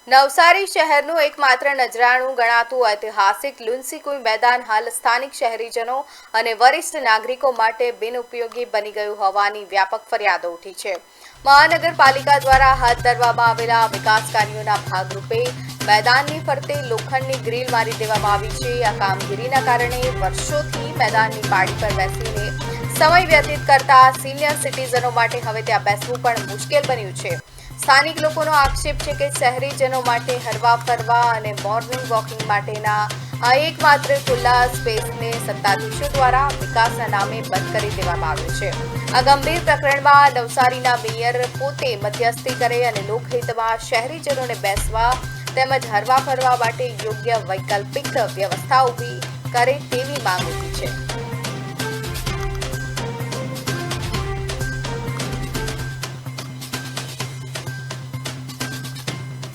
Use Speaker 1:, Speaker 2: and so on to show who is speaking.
Speaker 1: નવસારી શહેરનું એકમાત્ર નજરાણું ગણાતું ઐતિહાસિક લુન્સીકુઈ મેદાન હાલ સ્થાનિક શહેરીજનો અને વરિષ્ઠ નાગરિકો માટે બિનઉપયોગી બની ગયું હોવાની વ્યાપક ફરિયાદો ઉઠી છે। મહાનગરપાલિકા દ્વારા હાથ ધરવામાં આવેલા વિકાસ કાર્યોના ભાગરૂપે મેદાનની ફરતે લોખંડની ગ્રીલ મારી દેવામાં આવી છે। આ કામગીરીના કારણે વર્ષોથી મેદાનની પાળી પર બેસીને સમય વ્યતીત કરતા સિનિયર સિટીઝનો માટે હવે ત્યાં બેસવું પણ મુશ્કેલ બન્યું છે। સ્થાનિક લોકોનો આક્ષેપ છે કે શહેરીજનો માટે હરવા ફરવા અને મોર્નિંગ વોકિંગ માટેના આ એકમાત્ર ખુલ્લા સ્પેસને સત્તાધીશો દ્વારા વિકાસના નામે બંધ કરી દેવામાં આવ્યો છે। આ ગંભીર પ્રકરણમાં નવસારીના મેયર પોતે મધ્યસ્થી કરે અને લોકહિતમાં શહેરીજનોને બેસવા તેમજ હરવા ફરવા માટે યોગ્ય વૈકલ્પિક વ્યવસ્થા ઊભી કરે તેવી માંગ ઉઠી છે।